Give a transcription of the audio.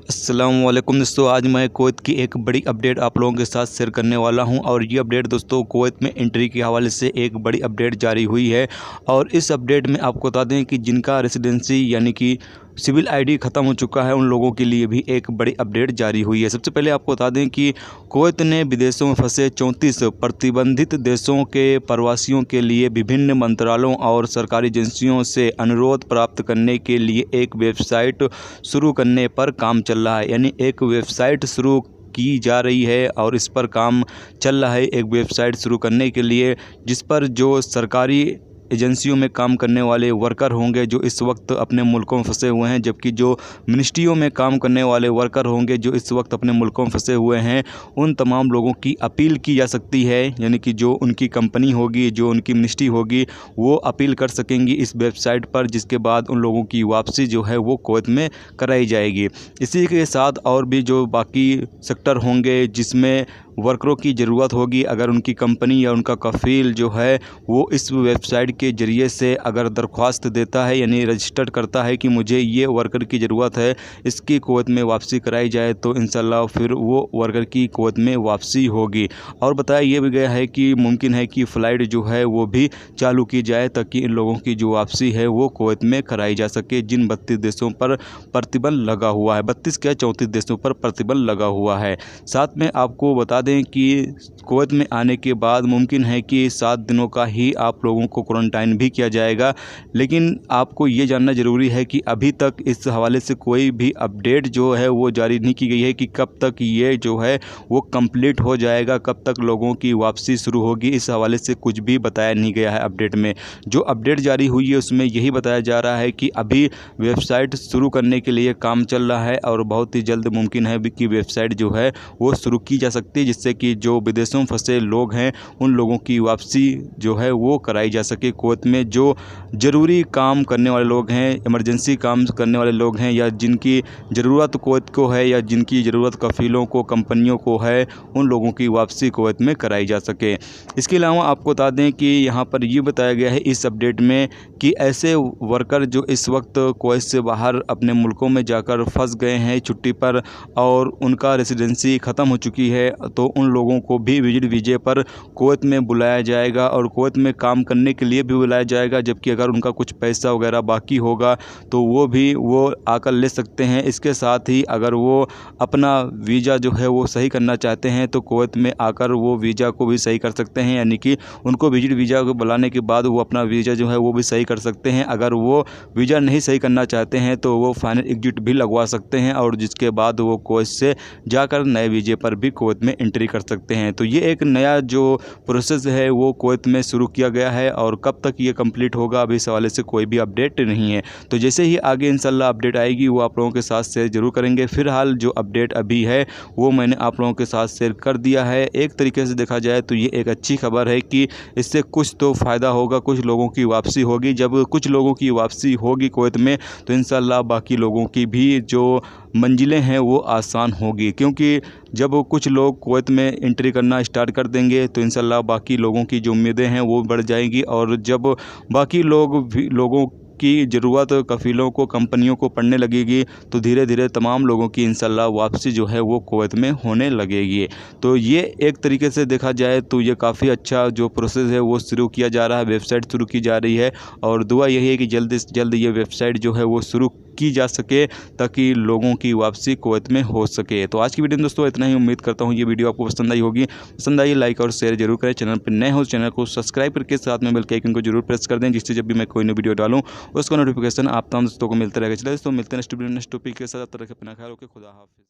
अस्सलाम वालेकुम दोस्तों, आज मैं कुवैत की एक बड़ी अपडेट आप लोगों के साथ शेयर करने वाला हूं। और ये अपडेट दोस्तों कुवैत में एंट्री के हवाले से एक बड़ी अपडेट जारी हुई है। और इस अपडेट में आपको बता दें कि जिनका रेसिडेंसी यानी कि सिविल आईडी ख़त्म हो चुका है उन लोगों के लिए भी एक बड़ी अपडेट जारी हुई है। सबसे पहले आपको बता दें कि कुवैत ने विदेशों में फंसे 34 प्रतिबंधित देशों के प्रवासियों के लिए विभिन्न मंत्रालयों और सरकारी एजेंसियों से अनुरोध प्राप्त करने के लिए एक वेबसाइट शुरू करने पर काम चल रहा है। यानी एक वेबसाइट शुरू की जा रही है और इस पर काम चल रहा है एक वेबसाइट शुरू करने के लिए, जिस पर जो सरकारी एजेंसियों में काम करने वाले वर्कर होंगे जो इस वक्त अपने मुल्कों में फंसे हुए हैं, जबकि जो मिनिस्ट्रियों में काम करने वाले वर्कर होंगे जो इस वक्त अपने मुल्कों में फंसे हुए हैं, उन तमाम लोगों की अपील की जा सकती है। यानी कि जो उनकी कंपनी होगी, जो उनकी मिनिस्ट्री होगी, वो अपील कर सकेंगी इस वेबसाइट पर, जिसके बाद उन लोगों की वापसी जो है वो कुवैत में कराई जाएगी। इसी के साथ और भी जो बाकी सेक्टर होंगे जिसमें वर्करों की ज़रूरत होगी, अगर उनकी कंपनी या उनका कफ़ील जो है वो इस वेबसाइट के ज़रिए से अगर दरख्वास्त देता है यानी रजिस्टर करता है कि मुझे ये वर्कर की ज़रूरत है, इसकी कुवैत में वापसी कराई जाए, तो इंशाल्लाह फिर वो वर्कर की कुवैत में वापसी होगी। और बताया ये भी गया है कि मुमकिन है कि फ़्लाइट जो है वो भी चालू की जाए ताकि इन लोगों की जो वापसी है वो कुवैत में कराई जा सके, जिन 32 देशों पर प्रतिबंध लगा हुआ है। 32 क्या 34 देशों पर प्रतिबंध लगा हुआ है। साथ में आपको बता दें कि कुवैत में आने के बाद मुमकिन है कि 7 दिनों का ही आप लोगों को क्वारंटाइन भी किया जाएगा। लेकिन आपको ये जानना ज़रूरी है कि अभी तक इस हवाले से कोई भी अपडेट जो है वो जारी नहीं की गई है कि कब तक ये जो है वो कंप्लीट हो जाएगा, कब तक लोगों की वापसी शुरू होगी। इस हवाले से कुछ भी बताया नहीं गया है अपडेट में। जो अपडेट जारी हुई है उसमें यही बताया जा रहा है कि अभी वेबसाइट शुरू करने के लिए काम चल रहा है और बहुत ही जल्द मुमकिन है कि वेबसाइट जो है वो शुरू की जा सकती है, जिससे कि जो विदेशों में फंसे लोग हैं उन लोगों की वापसी जो है वो कराई जा सके। कुवैत में जो ज़रूरी काम करने वाले लोग हैं, इमरजेंसी काम करने वाले लोग हैं, या जिनकी ज़रूरत कुवैत को है या जिनकी ज़रूरत कफ़ीलों को, कंपनियों को है, उन लोगों की वापसी कुवैत में कराई जा सके। इसके अलावा आपको बता दें कि यहाँ पर ये बताया गया है इस अपडेट में कि ऐसे वर्कर जो इस वक्त कुवैत से बाहर अपने मुल्कों में जाकर फंस गए हैं छुट्टी पर और उनका रेसिडेंसी ख़त्म हो चुकी है, तो उन लोगों को भी विजिट वीज़े पर कुवैत में बुलाया जाएगा और कुवैत में काम करने के लिए भी बुलाया जाएगा। जबकि अगर उनका कुछ पैसा वगैरह बाकी होगा तो वो आकर ले सकते हैं। इसके साथ ही अगर वो अपना वीज़ा जो है वो सही करना चाहते हैं तो कुवैत में आकर वो वीज़ा को भी सही कर सकते हैं। यानी कि उनको विजिट वीज़ा को बुलाने के बाद वो अपना वीज़ा जो है वो भी सही कर सकते हैं। अगर वो वीज़ा नहीं सही करना चाहते हैं तो वो फाइनल एग्जिट भी लगवा सकते हैं और जिसके बाद वो कुवैत से जाकर नए वीज़े पर भी कुवैत में एंट्री कर सकते हैं। तो ये एक नया जो प्रोसेस है वो कुवैत में शुरू किया गया है और कब तक ये कंप्लीट होगा अभी इस हवाले से कोई भी अपडेट नहीं है। तो जैसे ही आगे इंशाल्लाह अपडेट आएगी वो आप लोगों के साथ शेयर जरूर करेंगे। फिलहाल जो अपडेट अभी है वो मैंने आप लोगों के साथ शेयर कर दिया है। एक तरीके से देखा जाए तो ये एक अच्छी खबर है कि इससे कुछ तो फ़ायदा होगा, कुछ लोगों की वापसी होगी। जब कुछ लोगों की वापसी होगी कुवैत में तो इंशाल्लाह बाकी लोगों की भी जो मंजिलें हैं वो आसान होगी, क्योंकि जब कुछ लोग कुवैत में एंट्री करना स्टार्ट कर देंगे तो इंशाल्लाह बाकी लोगों की जो उम्मीदें हैं वो बढ़ जाएंगी। और जब बाकी लोगों की ज़रूरत कफ़ीलों को, कंपनियों को पड़ने लगेगी तो धीरे धीरे तमाम लोगों की इंशाल्लाह वापसी जो है वो कुवैत में होने लगेगी। तो ये एक तरीके से देखा जाए तो ये काफ़ी अच्छा जो प्रोसेस है वो शुरू किया जा रहा है, वेबसाइट शुरू की जा रही है। और दुआ यही है कि जल्द से जल्द ये वेबसाइट जो है वो शुरू की जा सके ताकि लोगों की वापसी कुवैत में हो सके। तो आज की वीडियो में दोस्तों इतना ही। उम्मीद करता हूँ ये वीडियो आपको पसंद आई होगी। पसंद आई लाइक और शेयर जरूर करें। चैनल पर नए हो चैनल को सब्सक्राइब करके साथ में बेल के आइकन को जरूर प्रेस कर दें, जिससे जब भी मैं कोई नई वीडियो डालूँ उसका नोटिफिकेशन आप तमाम दोस्तों को मिलता रहेगा। चलिए दोस्तों मिलते हैं नेक्स्ट वीडियो नेक्स्ट टॉपिक के साथ। तब तक अपना ख्याल रखें। खुदा हाफिज़।